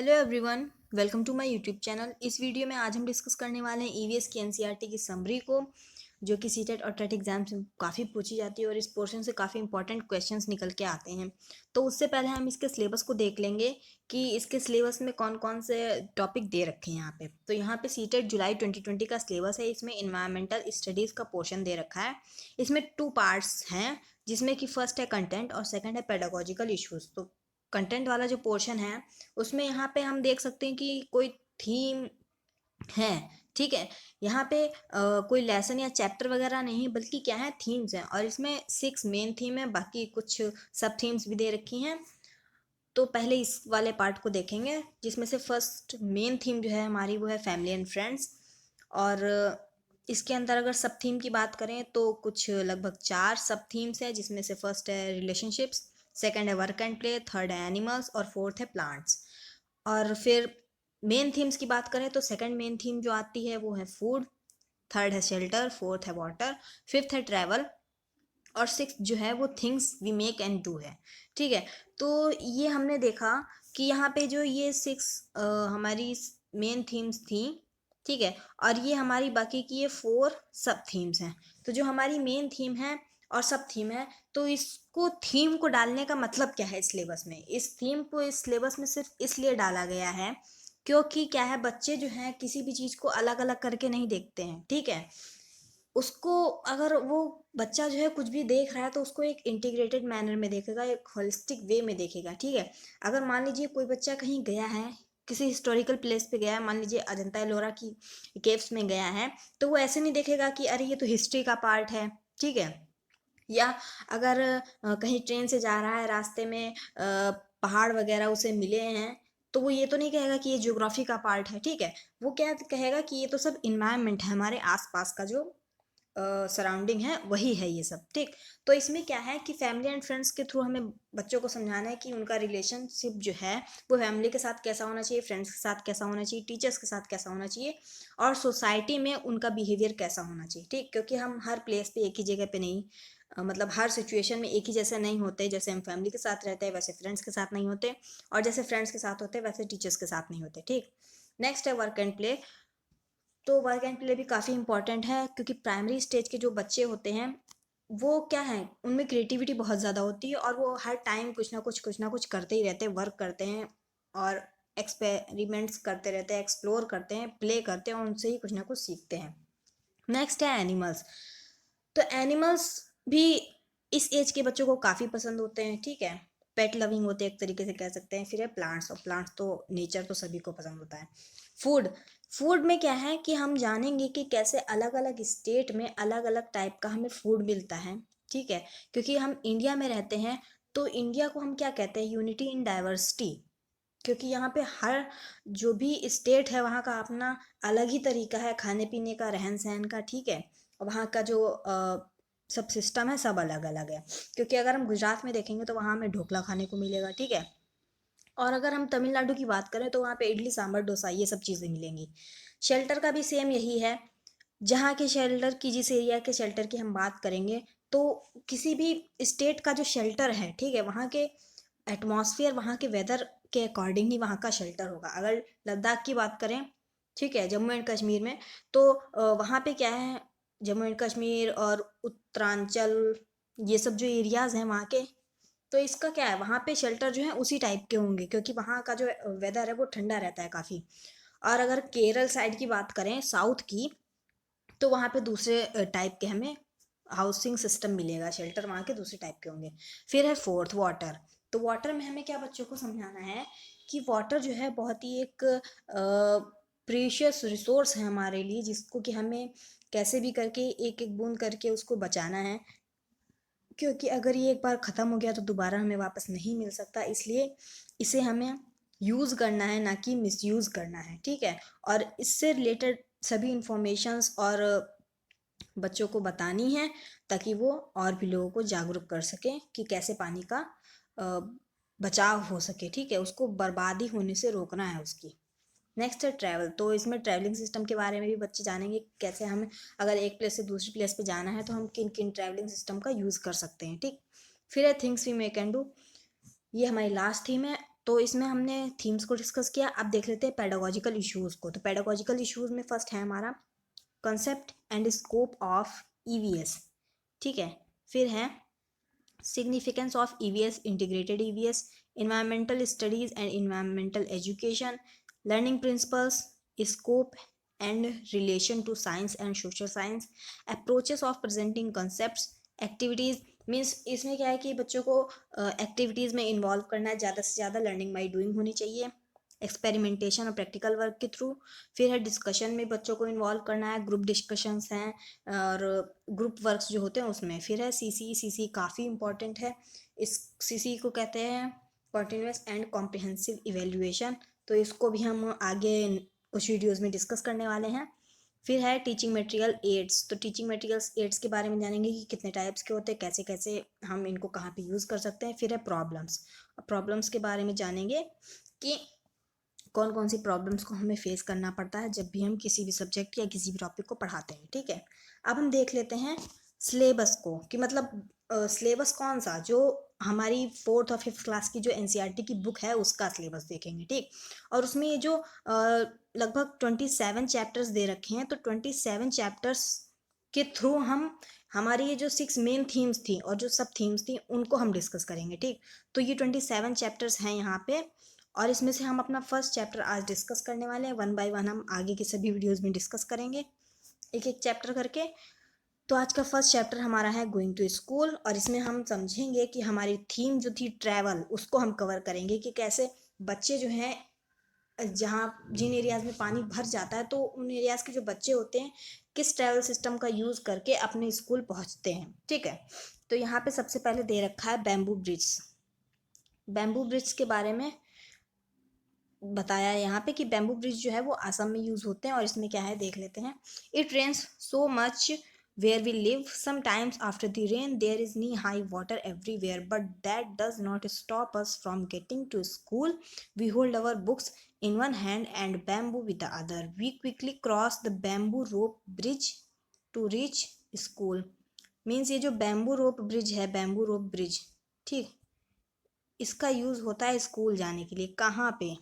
Hello everyone, welcome to my YouTube channel. इस video में आज हम डिस्कस करने वाले हैं ईवीएस की एनसीईआरटी की समरी को, जो कि सीटेट और टेट एग्जाम से काफ़ी पूछी जाती है और इस पोर्शन से काफ़ी इंपॉर्टेंट क्वेश्चंस निकल के आते हैं। तो उससे पहले हम इसके सिलेबस को देख लेंगे कि इसके सिलेबस में कौन कौन से टॉपिक दे रखे हैं यहाँ पे। तो यहाँ पे सीटेट जुलाई 2020 का सिलेबस है। इसमें इन्वायरमेंटल स्टडीज़ का पोर्शन दे रखा है। इसमें 2 पार्ट्स हैं, जिसमें कि फर्स्ट है कंटेंट और सेकेंड है पेडागोजिकल इशूज़। तो कंटेंट वाला जो पोर्शन है उसमें यहाँ पे हम देख सकते हैं कि कोई थीम है। ठीक है, यहाँ पे कोई लेसन या चैप्टर वगैरह नहीं, बल्कि क्या है, थीम्स हैं। और इसमें 6 मेन थीम है, बाकी कुछ सब थीम्स भी दे रखी हैं। तो पहले इस वाले पार्ट को देखेंगे, जिसमें से फर्स्ट मेन थीम जो है हमारी वो है फैमिली एंड फ्रेंड्स। और इसके अंदर अगर सब थीम की बात करें तो कुछ लगभग 4 सब थीम्स हैं, जिसमें से फर्स्ट है रिलेशनशिप्स, सेकंड है वर्क एंड प्ले, थर्ड है एनिमल्स और फोर्थ है प्लांट्स। और फिर मेन थीम्स की बात करें तो सेकंड मेन थीम जो आती है वो है फूड, थर्ड है शेल्टर, फोर्थ है वाटर, फिफ्थ है ट्रैवल और सिक्स जो है वो things we make and do है। ठीक है, तो ये हमने देखा कि यहाँ पे जो ये 6 हमारी मेन थीम्स थी। ठीक है, और ये हमारी बाकी की ये 4 सब थीम्स हैं। तो जो हमारी मेन थीम है और सब थीम है, तो इसको थीम को डालने का मतलब क्या है सिलेबस में? इस थीम को इस सिलेबस में सिर्फ इसलिए डाला गया है क्योंकि क्या है, बच्चे जो हैं किसी भी चीज़ को अलग अलग करके नहीं देखते हैं। ठीक है, उसको, अगर वो बच्चा जो है कुछ भी देख रहा है तो उसको एक इंटीग्रेटेड मैनर में देखेगा, एक होलिस्टिक वे में देखेगा। ठीक है, अगर मान लीजिए कोई बच्चा कहीं गया है, किसी हिस्टोरिकल प्लेस पे गया है, मान लीजिए अजंता एलोरा की केव्स में गया है, तो वो ऐसे नहीं देखेगा कि अरे ये तो हिस्ट्री का पार्ट है। ठीक है, या अगर कहीं ट्रेन से जा रहा है, रास्ते में पहाड़ वगैरह उसे मिले हैं, तो वो ये तो नहीं कहेगा कि ये ज्योग्राफी का पार्ट है। ठीक है, वो क्या कहेगा कि ये तो सब इन्वायरमेंट है, हमारे आसपास का जो सराउंडिंग है वही है ये सब। ठीक, तो इसमें क्या है कि फैमिली एंड फ्रेंड्स के थ्रू हमें बच्चों को समझाना है कि उनका रिलेशनशिप जो है वो फैमिली के साथ कैसा होना चाहिए, फ्रेंड्स के साथ कैसा होना चाहिए, टीचर्स के साथ कैसा होना चाहिए और सोसाइटी में उनका बिहेवियर कैसा होना चाहिए। ठीक, क्योंकि हम हर प्लेस पे एक ही जगह पे नहीं, मतलब हर सिचुएशन में एक ही जैसे नहीं होते। जैसे हम फैमिली के साथ रहते हैं वैसे फ्रेंड्स के साथ नहीं होते, और जैसे फ्रेंड्स के साथ होते हैं वैसे टीचर्स के साथ नहीं होते। ठीक, नेक्स्ट है वर्क एंड प्ले। तो वर्क एंड प्ले भी काफ़ी इंपॉर्टेंट है, क्योंकि प्राइमरी स्टेज के जो बच्चे होते हैं वो क्या है, उनमें क्रिएटिविटी बहुत ज़्यादा होती है और वो हर टाइम कुछ ना कुछ करते ही रहते हैं, वर्क करते हैं और एक्सपेरिमेंट्स करते रहते हैं, एक्सप्लोर करते हैं, प्ले करते हैं और उनसे ही कुछ ना कुछ सीखते हैं। नेक्स्ट है एनिमल्स। तो एनिमल्स भी इस एज के बच्चों को काफ़ी पसंद होते हैं। ठीक है, पेट लविंग होते हैं एक तरीके से कह सकते हैं। फिर है प्लांट्स, और प्लांट्स तो नेचर तो सभी को पसंद होता है। फूड, फूड में क्या है कि हम जानेंगे कि कैसे अलग अलग स्टेट में अलग अलग टाइप का हमें फूड मिलता है। ठीक है, क्योंकि हम इंडिया में रहते हैं, तो इंडिया को हम क्या कहते हैं, यूनिटी इन डाइवर्सिटी। क्योंकि यहाँ पे हर जो भी स्टेट है वहाँ का अपना अलग ही तरीका है खाने पीने का, रहन सहन का। ठीक है, और वहाँ का जो सब सिस्टम है सब अलग अलग है। क्योंकि अगर हम गुजरात में देखेंगे तो वहाँ हमें ढोकला खाने को मिलेगा। ठीक है, और अगर हम तमिलनाडु की बात करें तो वहाँ पे इडली सांभर डोसा ये सब चीज़ें मिलेंगी। शेल्टर का भी सेम यही है। जहाँ के शेल्टर की, जिस एरिया के शेल्टर की हम बात करेंगे, तो किसी भी स्टेट का जो शेल्टर है, ठीक है, वहाँ के एटमॉस्फेयर, वहाँ के वेदर के अकॉर्डिंग ही वहाँ का शेल्टर होगा। अगर लद्दाख की बात करें, ठीक है, जम्मू एंड कश्मीर में, तो वहाँ पे क्या है, जम्मू एंड कश्मीर और उत्तरांचल, ये सब जो एरियाज़ हैं वहाँ के, तो इसका क्या है, वहाँ पे शेल्टर जो है उसी टाइप के होंगे, क्योंकि वहाँ का जो वेदर है वो ठंडा रहता है काफ़ी। और अगर केरल साइड की बात करें, साउथ की, तो वहाँ पे दूसरे टाइप के हमें हाउसिंग सिस्टम मिलेगा, शेल्टर वहाँ के दूसरे टाइप के होंगे। फिर है फोर्थ वाटर। तो वाटर में हमें क्या बच्चों को समझाना है कि वाटर जो है बहुत ही एक प्रीशियस रिसोर्स है हमारे लिए, जिसको कि हमें कैसे भी करके एक एक बूंद करके उसको बचाना है। क्योंकि अगर ये एक बार ख़त्म हो गया तो दोबारा हमें वापस नहीं मिल सकता, इसलिए इसे हमें यूज़ करना है, ना कि मिसयूज़ करना है। ठीक है, और इससे रिलेटेड सभी इंफॉर्मेशंस और बच्चों को बतानी है, ताकि वो और भी लोगों को जागरूक कर सकें कि कैसे पानी का अ, बचाव हो सके। ठीक है, उसको बर्बादी होने से रोकना है उसकी। नेक्स्ट है ट्रैवल। तो इसमें ट्रैवलिंग सिस्टम के बारे में भी बच्चे जानेंगे, कैसे हमें अगर एक प्लेस से दूसरी प्लेस पे जाना है तो हम किन किन ट्रैवलिंग सिस्टम का यूज़ कर सकते हैं। ठीक, फिर है things we make and do. ये हमारी लास्ट थीम है। तो इसमें हमने थीम्स को डिस्कस किया। अब देख लेते हैं पेडागोजिकल इश्यूज़ को। तो पेडागोजिकल इश्यूज़ में फर्स्ट है हमारा concept and scope of EVS, ठीक है। फिर है significance of EVS, integrated EVS, environmental studies and environmental education, learning principles, scope and relation to science and social science, approaches of presenting concepts, activities। Means इसमें क्या है कि बच्चों को एक्टिविटीज़ में इन्वॉल्व करना है, ज़्यादा से ज़्यादा लर्निंग बाई डूइंग होनी चाहिए, एक्सपेरिमेंटेशन और प्रैक्टिकल वर्क के थ्रू। फिर है डिस्कशन में बच्चों को इन्वॉल्व करना है, ग्रुप डिस्कशंस हैं और ग्रुप वर्क्स जो होते हैं उसमें। फिर है सीसी काफ़ी इंपॉर्टेंट है। इस सीसी को कहते हैं कॉन्टिन्यूस एंड कॉम्प्रिहेंसिव इवेल्युएशन। तो इसको भी हम आगे कुछ वीडियोज़ में डिस्कस करने वाले हैं। फिर है टीचिंग मटेरियल एड्स। तो टीचिंग मटेरियल्स एड्स के बारे में जानेंगे कि कितने टाइप्स के होते हैं, कैसे कैसे हम इनको कहाँ पे यूज़ कर सकते हैं। फिर है प्रॉब्लम्स के बारे में जानेंगे कि कौन कौन सी प्रॉब्लम्स को हमें फेस करना पड़ता है जब भी हम किसी भी सब्जेक्ट या किसी भी टॉपिक को पढ़ाते हैं, ठीक है। अब हम देख लेते हैं सिलेबस को, कि मतलब सिलेबस कौन सा, जो हमारी 4th और 5th क्लास की जो एनसीईआरटी की बुक है उसका सिलेबस देखेंगे, ठीक। और उसमें ये जो लगभग 27 चैप्टर्स दे रखे हैं, तो 27 चैप्टर्स के थ्रू हम हमारी ये जो 6 मेन थीम्स थी और जो सब थीम्स थी उनको हम डिस्कस करेंगे, ठीक। तो ये 27 चैप्टर्स हैं यहाँ पे, और इसमें से हम अपना फर्स्ट चैप्टर आज डिस्कस करने वाले हैं। 1 बाय 1 हम आगे के सभी वीडियोज़ में डिस्कस करेंगे, एक एक चैप्टर करके। तो आज का फर्स्ट चैप्टर हमारा है गोइंग टू स्कूल, और इसमें हम समझेंगे कि हमारी थीम जो थी ट्रैवल, उसको हम कवर करेंगे कि कैसे बच्चे जो हैं, जिन एरियाज़ में पानी भर जाता है तो उन एरियाज़ के जो बच्चे होते हैं किस ट्रैवल सिस्टम का यूज़ करके अपने स्कूल पहुंचते हैं, ठीक है। तो यहाँ पे सबसे पहले दे रखा है बैम्बू ब्रिज के बारे में बताया है यहाँ पे कि बैम्बू ब्रिज जो है वो आसाम में यूज़ होते हैं। और इसमें क्या है देख लेते हैं। It rains so much where we live, sometimes after the rain there is knee high water everywhere, but that does not stop us from getting to school. We hold our books in one hand and bamboo with the other. We quickly cross the bamboo rope bridge to reach school. Means ये जो bamboo रोप bridge है, bamboo रोप bridge, ठीक, इसका use होता है school जाने के लिए। कहाँ पे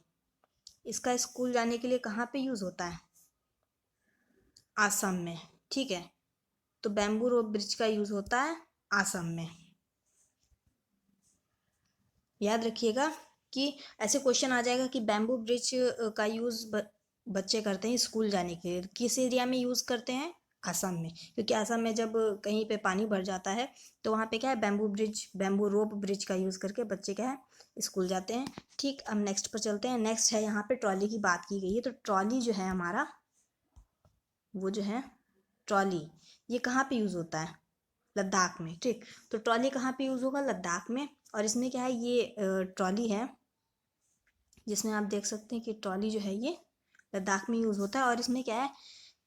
इसका स्कूल जाने के लिए कहाँ पे यूज़ होता है? आसाम में, ठीक है। तो बैम्बू रोप ब्रिज का यूज़ होता है आसाम में। याद रखिएगा कि ऐसे क्वेश्चन आ जाएगा कि बैम्बू ब्रिज का यूज़ बच्चे करते हैं स्कूल जाने के लिए। किस एरिया में यूज़ करते हैं? आसाम में, क्योंकि आसाम में जब कहीं पे पानी भर जाता है तो वहाँ पे क्या है, बैम्बू रोप ब्रिज का यूज़ करके बच्चे क्या है स्कूल जाते हैं, ठीक। अब नेक्स्ट पर चलते हैं। नेक्स्ट है यहाँ पे ट्रॉली की बात की गई है। तो ट्रॉली जो है हमारा, वो जो है ट्रॉली, ये कहाँ पे यूज़ होता है? लद्दाख में, ठीक। तो ट्रॉली कहाँ पे यूज़ होगा? लद्दाख में। और इसमें क्या है, ये ट्रॉली है जिसमें आप देख सकते हैं कि ट्रॉली जो है ये लद्दाख में यूज़ होता है। और इसमें क्या है,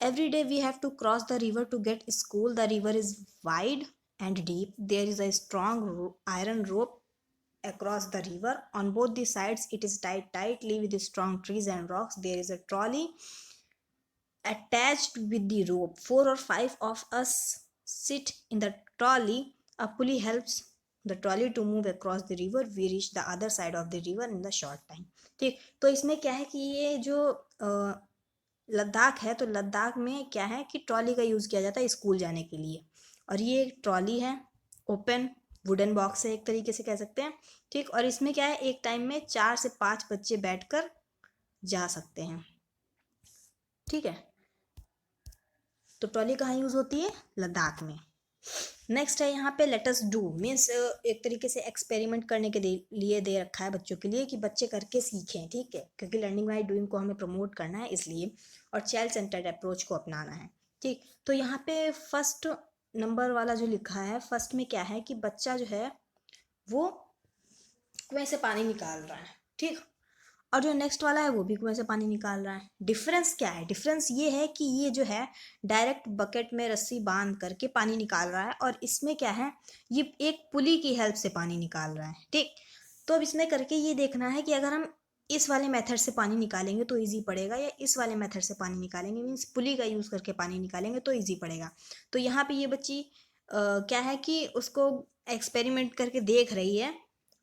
every day we have to cross the river to get school. The river is wide and deep, there is a strong iron rope across the river. On both the sides it is tied tightly with strong trees and rocks. There is a trolley attached with the rope. 4 or 5 of us sit in the trolley. A pulley helps the trolley to move across the river. We reach the other side of the river in the short time, ठीक। तो इसमें क्या है कि ये जो लद्दाख है, तो लद्दाख में क्या है कि ट्रॉली का यूज़ किया जाता है स्कूल जाने के लिए। और ये एक ट्रॉली है, ओपन वुडन बॉक्स है एक तरीके से कह सकते हैं, ठीक। और इसमें क्या है, एक टाइम में 4 से 5 बच्चे बैठकर जा सकते हैं, ठीक है। तो ट्रॉली कहाँ यूज़ होती है? लद्दाख में। नेक्स्ट है यहाँ पे लेट अस डू, मीन्स एक तरीके से एक्सपेरिमेंट करने के लिए दे रखा है बच्चों के लिए कि बच्चे करके सीखें, ठीक है, क्योंकि लर्निंग बाय डूइंग को हमें प्रमोट करना है इसलिए, और चाइल्ड सेंटर्ड अप्रोच को अपनाना है, ठीक। तो यहाँ पे फर्स्ट नंबर वाला जो लिखा है, फर्स्ट में क्या है कि बच्चा जो है वो कुएं से पानी निकाल रहा है, ठीक। और जो नेक्स्ट वाला है वो भी कुएं से पानी निकाल रहा है। डिफरेंस क्या है? डिफरेंस ये है कि ये जो है डायरेक्ट बकेट में रस्सी बांध करके पानी निकाल रहा है, और इसमें क्या है, ये एक पुली की हेल्प से पानी निकाल रहा है, ठीक। तो अब इसमें करके ये देखना है कि अगर हम इस वाले मेथड से पानी निकालेंगे तो ईजी पड़ेगा, या इस वाले मेथड से पानी निकालेंगे, मीन्स पुली का यूज़ करके पानी निकालेंगे तो ईजी पड़ेगा। तो यहाँ पे ये बच्ची क्या है कि उसको एक्सपेरिमेंट करके देख रही है,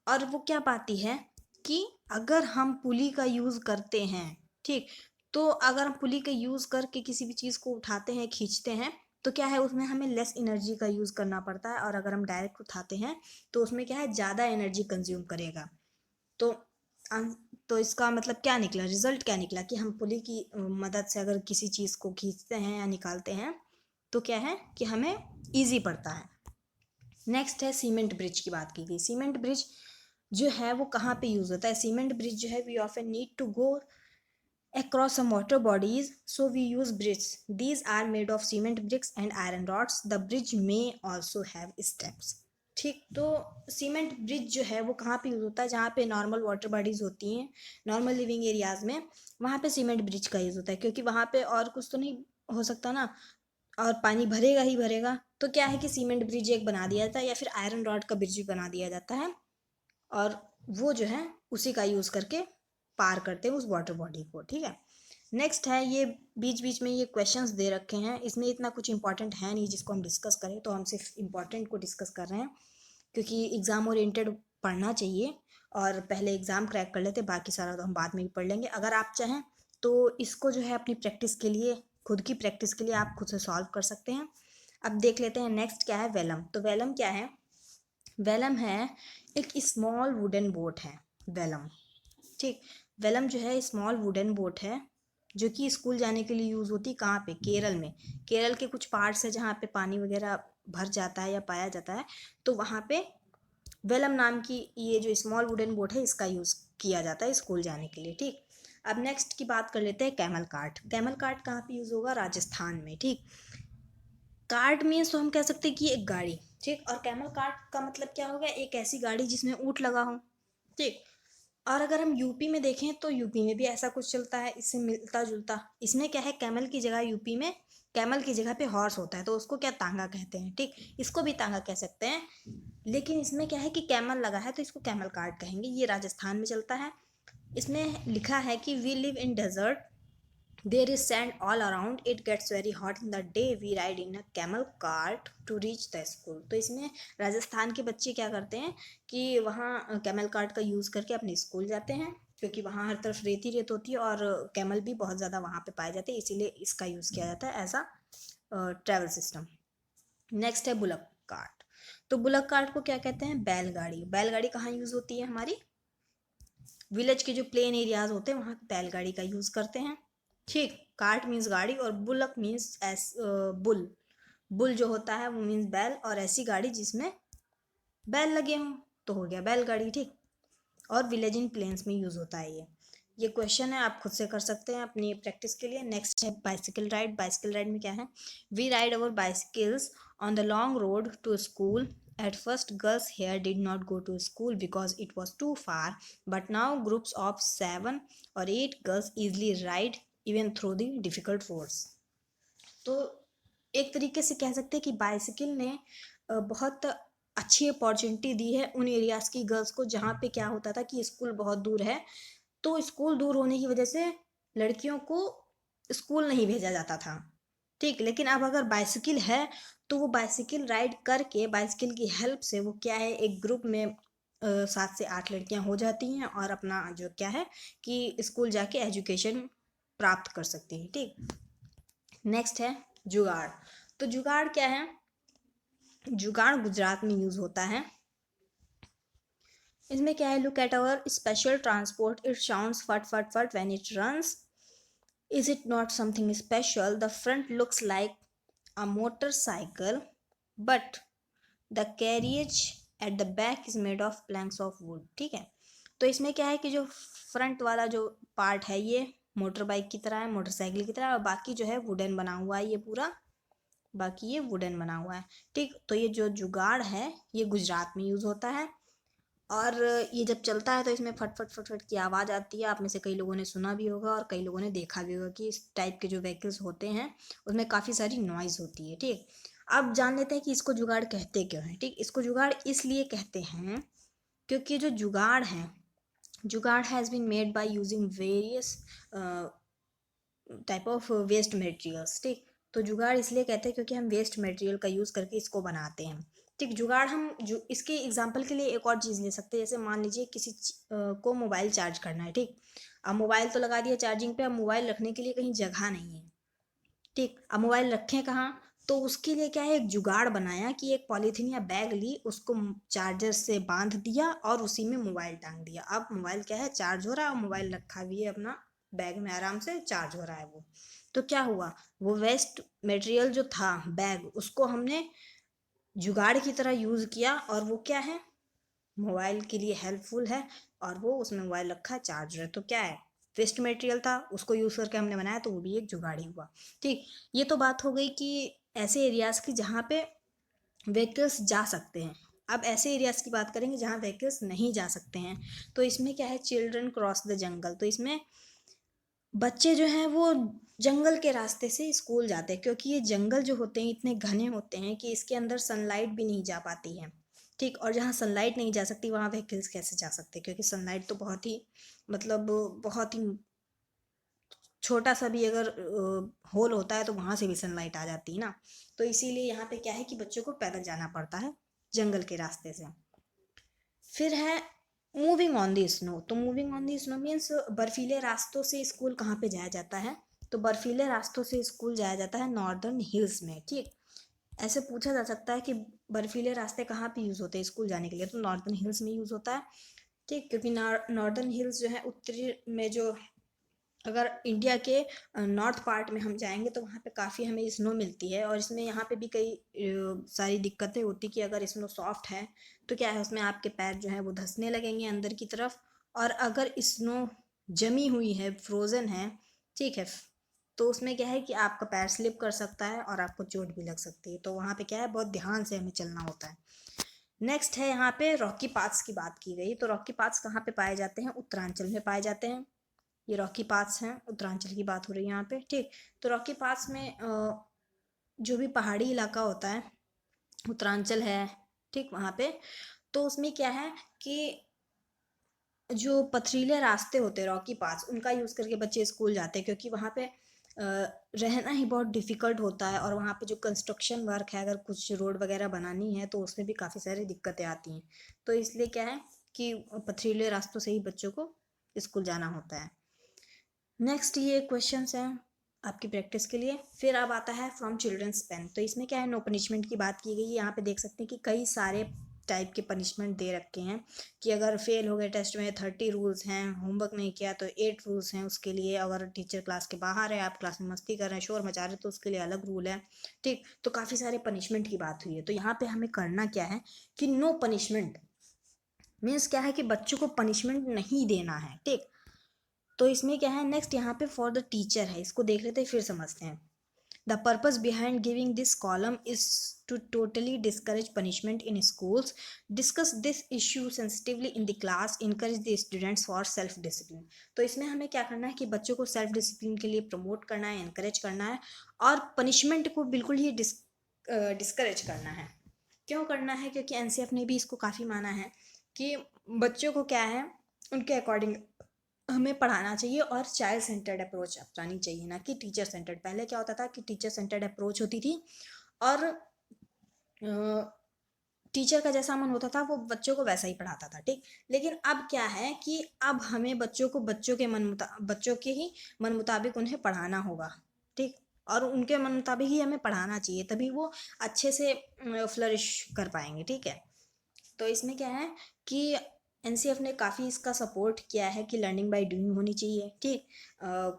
और वो क्या पाती है कि अगर हम पुली का यूज़ करते हैं, ठीक, तो अगर हम पुली का यूज़ करके किसी भी चीज़ को उठाते हैं, खींचते हैं, तो क्या है उसमें हमें लेस एनर्जी का यूज़ करना पड़ता है, और अगर हम डायरेक्ट उठाते हैं तो उसमें क्या है ज़्यादा एनर्जी कंज्यूम करेगा। तो अं- तो इसका मतलब क्या निकला, रिजल्ट क्या निकला कि हम पुली की मदद से अगर किसी चीज़ को खींचते हैं या निकालते हैं तो क्या है कि हमें ईजी पड़ता है। नेक्स्ट है सीमेंट ब्रिज की बात की गई। सीमेंट ब्रिज जो है वो कहाँ पे यूज़ होता है? सीमेंट ब्रिज जो है we often need to go across some water bodies, so we use bridges. These are made of cement bricks and iron rods. The bridge may also have steps. ठीक, तो cement bridge जो है वो कहाँ पे use होता है? जहाँ पे नॉर्मल वाटर बॉडीज होती हैं, नॉर्मल लिविंग एरियाज में, वहाँ पे सीमेंट ब्रिज का यूज़ होता है, क्योंकि वहाँ पे और कुछ तो नहीं हो सकता ना, और पानी भरेगा ही भरेगा। तो क्या है कि सीमेंट ब्रिज एक बना दिया जाता है, या फिर आयरन रॉड का ब्रिज भी बना दिया जाता है, और वो जो है उसी का यूज़ करके पार करते हैं उस वाटर बॉडी को। ठीक है, नेक्स्ट है, ये बीच बीच में ये क्वेश्चंस दे रखे हैं, इसमें इतना कुछ इंपॉर्टेंट है नहीं जिसको हम डिस्कस करें, तो हम सिर्फ इम्पॉर्टेंट को डिस्कस कर रहे हैं, क्योंकि एग्ज़ाम ओरिएंटेड पढ़ना चाहिए, और पहले एग्ज़ाम क्रैक कर लेते, बाकी सारा तो हम बाद में भी पढ़ लेंगे। अगर आप चाहें तो इसको जो है अपनी प्रैक्टिस के लिए, खुद की प्रैक्टिस के लिए आप खुद से सॉल्व कर सकते हैं। अब देख लेते हैं नेक्स्ट क्या है, वेलम। तो वेलम क्या है? वेलम है एक स्मॉल वुडन बोट है वेलम। ठीक, वेलम जो है स्मॉल वुडन बोट है, जो कि स्कूल जाने के लिए यूज़ होती है। कहाँ पे? केरल में। केरल के कुछ पार्ट्स है जहाँ पे पानी वगैरह भर जाता है या पाया जाता है, तो वहाँ पे वेलम नाम की ये जो स्मॉल वुडन बोट है इसका यूज़ किया जाता है स्कूल जाने के लिए। ठीक, अब नेक्स्ट की बात कर लेते हैं, कैमल कार्ट। कैमल कार्ट कहाँ पे यूज़ होगा? राजस्थान में। ठीक, कार्ट मीन्स तो हम कह सकते हैं कि एक गाड़ी। ठीक, और कैमल कार्ट का मतलब क्या हो गया? एक ऐसी गाड़ी जिसमें ऊँट लगा हो। ठीक, और अगर हम यूपी में देखें तो यूपी में भी ऐसा कुछ चलता है, इससे मिलता जुलता। इसमें क्या है, कैमल की जगह यूपी में कैमल की जगह पे हॉर्स होता है, तो उसको क्या, तांगा कहते हैं। ठीक, इसको भी तांगा कह सकते हैं, लेकिन इसमें क्या है कि कैमल लगा है तो इसको कैमल कार्ट कहेंगे। ये राजस्थान में चलता है। इसमें लिखा है कि we live in desert, there is sand all around, it gets very hot in the day, we ride in a camel cart to reach the school. तो इसमें राजस्थान के बच्चे क्या करते हैं कि वहाँ कैमल कार्ट का यूज़ करके अपने स्कूल जाते हैं, क्योंकि वहाँ हर तरफ रेती रेत होती है और कैमल भी बहुत ज़्यादा वहाँ पे पाए जाते हैं, इसीलिए इसका यूज़ किया जाता है as a travel system. Next है बुलक कार्ट। तो बुलक कार्ट को क्या कहते हैं? बैलगाड़ी। बैलगाड़ी कहाँ यूज़ होती है? हमारी विलेज के जो प्लेन एरियाज होते हैं वहाँ बैलगाड़ी का यूज़ करते हैं। ठीक, कार्ट मीन्स गाड़ी, और बुलक मीन्स बुल। बुल जो होता है वो मीन्स बैल, और ऐसी गाड़ी जिसमें बैल लगे हों तो हो गया बैलगाड़ी। ठीक, और विलेज इन प्लेन्स में यूज़ होता है ये क्वेश्चन है, आप खुद से कर सकते हैं अपनी प्रैक्टिस के लिए। नेक्स्ट है बाइसिकल राइड। बाइसिकल राइड में क्या है? We ride our bicycles on the long road to school. At first, girls here did not go to school because it was too far, but now groups of 7 or 8 girls easily ride even through the difficult roads. तो एक तरीके से कह सकते हैं कि bicycle ने बहुत अच्छी अपॉर्चुनिटी दी है उन एरियाज़ की गर्ल्स को जहाँ पे क्या होता था कि स्कूल बहुत दूर है, तो स्कूल दूर होने की वजह से लड़कियों को स्कूल नहीं भेजा जाता था। ठीक, लेकिन अब अगर बाइसिकल है तो वो बाइसिकल राइड करके, बाइसिकल की हेल्प से वो क्या है, एक ग्रुप में 7 से 8 लड़कियां हो जाती हैं और अपना जो क्या है कि स्कूल जाके एजुकेशन प्राप्त कर सकती हैं। ठीक, नेक्स्ट है जुगाड़। तो जुगाड़ क्या है? जुगाड़ गुजरात में यूज़ होता है। इसमें क्या है? Look at our special transport, it sounds फट फट फट when it runs, is it not something special? The front looks like a motorcycle but the carriage at the back is made of Planck's of would. ठीक है, तो इसमें क्या है कि जो फ्रंट वाला जो पार्ट है ये मोटर बाइक की तरह है, मोटरसाइकिल की तरह, और बाकी जो है वुडन बना हुआ है, ये पूरा बाकी ये वुडन बना हुआ है। ठीक, तो ये जो जुगाड़ है ये गुजरात में यूज़ होता है, और ये जब चलता है तो इसमें फट फट फट फट की आवाज़ आती है। आप में से कई लोगों ने सुना भी होगा और कई लोगों ने देखा भी होगा कि इस टाइप के जो व्हीकल्स होते हैं उसमें काफ़ी सारी नॉइज़ होती है। ठीक, अब जान लेते हैं कि इसको जुगाड़ कहते क्यों हैं। ठीक, इसको जुगाड़ इसलिए कहते हैं क्योंकि जो जुगाड़ है, jugaad has been made by using various type of waste materials. ठीक, तो जुगाड़ इसलिए कहते हैं क्योंकि हम वेस्ट मटेरियल का यूज़ करके इसको बनाते हैं। ठीक, जुगाड़ हम जो इसके एग्जांपल के लिए एक और चीज़ ले सकते हैं, जैसे मान लीजिए किसी को मोबाइल चार्ज करना है, ठीक। अब मोबाइल तो लगा दिया चार्जिंग पे, अब मोबाइल रखने के लिए कहीं जगह नहीं है, ठीक। अब मोबाइल रखें कहाँ? तो उसके लिए क्या है, एक जुगाड़ बनाया कि एक पॉलीथीन या बैग ली, उसको चार्जर से बांध दिया और उसी में मोबाइल टांग दिया। अब मोबाइल क्या है, चार्ज हो रहा है और मोबाइल रखा भी है अपना बैग में, आराम से चार्ज हो रहा है वो। तो क्या हुआ, वो वेस्ट मटेरियल जो था बैग, उसको हमने जुगाड़ की तरह यूज़ किया और वो क्या है, मोबाइल के लिए हेल्पफुल है। और वो उसमें मोबाइल रखा है, चार्ज है, तो क्या है, वेस्ट मटेरियल था, उसको यूज़ करके हमने बनाया, तो वो भी एक जुगाड़ ही हुआ। ठीक, ये तो बात हो गई कि ऐसे एरियाज़ की जहाँ पे व्हीकल्स जा सकते हैं। अब ऐसे एरियाज़ की बात करेंगे जहाँ व्हीकल्स नहीं जा सकते हैं। तो इसमें क्या है, चिल्ड्रन क्रॉस द जंगल। तो इसमें बच्चे जो हैं वो जंगल के रास्ते से स्कूल जाते हैं, क्योंकि ये जंगल जो होते हैं इतने घने होते हैं कि इसके अंदर सनलाइट भी नहीं जा पाती है, ठीक। और जहाँ सनलाइट नहीं जा सकती वहाँ व्हीकल्स कैसे जा सकते हैं, क्योंकि सनलाइट तो बहुत ही, मतलब बहुत ही छोटा सा भी अगर होल होता है तो वहाँ से भी सनलाइट आ जाती है ना। तो इसीलिए यहाँ पे क्या है कि बच्चों को पैदल जाना पड़ता है जंगल के रास्ते से। फिर है मूविंग ऑन दी स्नो। तो moving on the snow means बर्फीले रास्तों से स्कूल कहाँ पे जाया जाता है, तो बर्फीले रास्तों से स्कूल जाया जाता है नॉर्दर्न हिल्स में, ठीक। ऐसे पूछा जा सकता है कि बर्फीले रास्ते कहाँ पे यूज़ होते हैं स्कूल जाने के लिए, तो नॉर्दर्न हिल्स में यूज़ होता है, ठीक। क्योंकि नॉर्दर्न हिल्स जो है उत्तरी में, जो अगर इंडिया के नॉर्थ पार्ट में हम जाएंगे तो वहाँ पे काफ़ी हमें स्नो मिलती है। और इसमें यहाँ पे भी कई सारी दिक्कतें होती कि अगर स्नो सॉफ्ट है तो क्या है, उसमें आपके पैर जो है वो धंसने लगेंगे अंदर की तरफ। और अगर स्नो जमी हुई है, फ्रोज़न है, ठीक है, तो उसमें क्या है कि आपका पैर स्लिप कर सकता है और आपको चोट भी लग सकती है। तो वहाँ पे क्या है, बहुत ध्यान से हमें चलना होता है। नेक्स्ट है यहाँ पे रॉकी पाथ्स की बात की गई। तो रॉकी पाथ्स कहाँ पे पाए जाते हैं, उत्तरांचल में पाए जाते हैं। ये रॉकी पास हैं, उत्तरांचल की बात हो रही है यहाँ पे, ठीक। तो रॉकी पास में जो भी पहाड़ी इलाका होता है, उत्तरांचल है, ठीक, वहाँ पे तो उसमें क्या है कि जो पथरीले रास्ते होते हैं रॉकी पास, उनका यूज़ करके बच्चे स्कूल जाते हैं, क्योंकि वहाँ पे रहना ही बहुत डिफ़िकल्ट होता है। और वहाँ पे जो कंस्ट्रक्शन वर्क है, अगर कुछ रोड वगैरह बनानी है तो उसमें भी काफ़ी सारी दिक्कतें आती हैं। तो इसलिए क्या है कि पथरीले रास्तों से ही बच्चों को स्कूल जाना होता है। नेक्स्ट ये क्वेश्चंस हैं आपकी प्रैक्टिस के लिए। फिर अब आता है फ्रॉम चिल्ड्रंस पेन। तो इसमें क्या है, नो पनिशमेंट की बात की गई है। यहाँ पे देख सकते हैं कि कई सारे टाइप के पनिशमेंट दे रखे हैं कि अगर फेल हो गए टेस्ट में 30 रूल्स हैं, होमवर्क नहीं किया तो 8 रूल्स हैं उसके लिए, अगर टीचर क्लास के बाहर है, आप क्लास में मस्ती कर रहे हैं, शोर मचा रहे हैं, तो उसके लिए अलग रूल है, ठीक। तो काफ़ी सारे पनिशमेंट की बात हुई है। तो यहाँ पे हमें करना क्या है कि नो पनिशमेंट मीन्स क्या है कि बच्चों को पनिशमेंट नहीं देना है, ठीक। तो इसमें क्या है, नेक्स्ट यहाँ पे फॉर द टीचर है, इसको देख लेते हैं फिर समझते हैं। The purpose behind giving this column is to totally discourage punishment in schools, discuss this issue sensitively in the class, encourage the students for self discipline. तो इसमें हमें क्या करना है कि बच्चों को सेल्फ डिसिप्लिन के लिए प्रमोट करना है, इनकरेज करना है, और पनिशमेंट को बिल्कुल ही डिस्करेज करना है। क्यों करना है, क्योंकि एनसीएफ ने भी इसको काफ़ी माना है कि बच्चों को क्या है, उनके अकॉर्डिंग हमें पढ़ाना चाहिए और चाइल्ड सेंटर्ड अप्रोच अपनानी चाहिए, ना कि टीचर सेंटर्ड। पहले क्या होता था कि टीचर सेंटर्ड अप्रोच होती थी और टीचर का जैसा मन होता था वो बच्चों को वैसा ही पढ़ाता था, ठीक। लेकिन अब क्या है कि अब हमें बच्चों को बच्चों के ही मन मुताबिक उन्हें पढ़ाना होगा, ठीक। और उनके मन मुताबिक ही हमें पढ़ाना चाहिए, तभी वो अच्छे से फ्लरिश कर पाएंगे, ठीक है। तो इसमें क्या है कि एनसीएफ ने काफ़ी इसका सपोर्ट किया है कि लर्निंग बाय डूइंग होनी चाहिए, ठीक।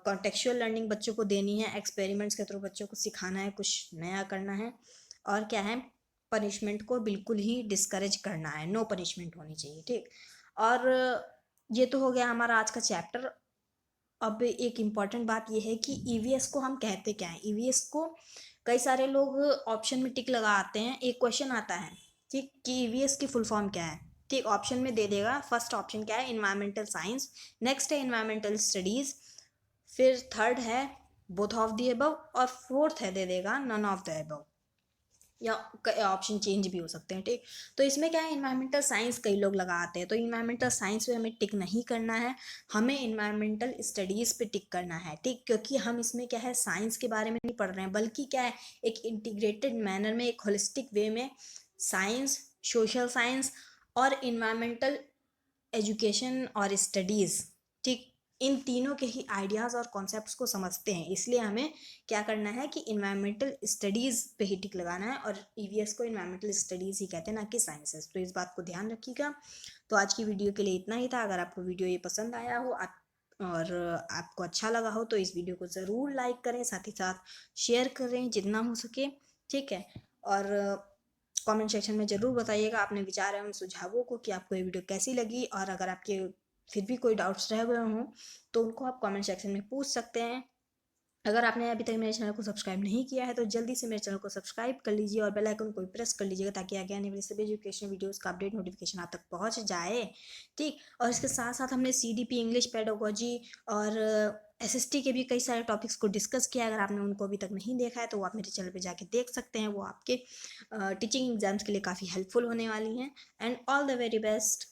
कॉन्टेक्चुअल लर्निंग बच्चों को देनी है, एक्सपेरिमेंट्स के थ्रू बच्चों को सिखाना है, कुछ नया करना है। और क्या है, पनिशमेंट को बिल्कुल ही डिस्करेज करना है, नो पनिशमेंट होनी चाहिए, ठीक। और ये तो हो गया हमारा आज का चैप्टर। अब एक इम्पॉर्टेंट बात यह है कि ईवीएस को हम कहते क्या हैं। ईवीएस को कई सारे लोग ऑप्शन में टिक लगा आते हैं, एक क्वेश्चन आता है, ठीक, कि ईवीएस की फुल फॉर्म क्या है, ठीक। ऑप्शन में दे देगा, फर्स्ट ऑप्शन क्या है, इन्वायरमेंटल साइंस, नेक्स्ट है इन्वायरमेंटल स्टडीज, फिर थर्ड है बोथ ऑफ द अबव, और फोर्थ है दे देगा नन ऑफ द अबव, या ऑप्शन चेंज भी हो सकते हैं, ठीक। तो इसमें क्या है, इन्वायरमेंटल साइंस कई लोग लगाते हैं, तो इन्वायरमेंटल साइंस पे हमें टिक नहीं करना है, हमें इन्वायरमेंटल स्टडीज़ पे टिक करना है, ठीक। क्योंकि हम इसमें क्या है, साइंस के बारे में नहीं पढ़ रहे हैं, बल्कि क्या है, एक इंटीग्रेटेड मैनर में, एक होलिस्टिक वे में साइंस, सोशल साइंस और इन्वायरमेंटल एजुकेशन और स्टडीज़, ठीक, इन तीनों के ही आइडियाज़ और कॉन्सेप्ट्स को समझते हैं। इसलिए हमें क्या करना है कि इन्वायरमेंटल स्टडीज़ पे ही टिक लगाना है, और ईवीएस को इन्वायरमेंटल स्टडीज़ ही कहते हैं, ना कि साइंसेस। तो इस बात को ध्यान रखिएगा। तो आज की वीडियो के लिए इतना ही था। अगर आपको वीडियो ये पसंद आया हो और आपको अच्छा लगा हो तो इस वीडियो को ज़रूर लाइक करें, साथ ही साथ शेयर करें जितना हो सके, ठीक है। और कमेंट सेक्शन में ज़रूर बताइएगा अपने विचार एवं सुझावों को कि आपको ये वीडियो कैसी लगी, और अगर आपके फिर भी कोई डाउट्स रह गए हों तो उनको आप कमेंट सेक्शन में पूछ सकते हैं। अगर आपने अभी तक मेरे चैनल को सब्सक्राइब नहीं किया है तो जल्दी से मेरे चैनल को सब्सक्राइब कर लीजिए और बेल आइकन को भी प्रेस कर लीजिएगा, ताकि आगे आने वाली सभी एजुकेशनल वीडियोस का अपडेट नोटिफिकेशन आप तक पहुंच जाए, ठीक। और इसके साथ साथ हमने सीडीपी, इंग्लिश पेडागोजी और एसएसटी के भी कई सारे टॉपिक्स को डिस्कस किया। अगर आपने उनको अभी तक नहीं देखा है तो वो आप मेरे चैनल पर जाके देख सकते हैं। वो आपके टीचिंग एग्जाम्स के लिए काफ़ी हेल्पफुल होने वाली हैं। And all the very best.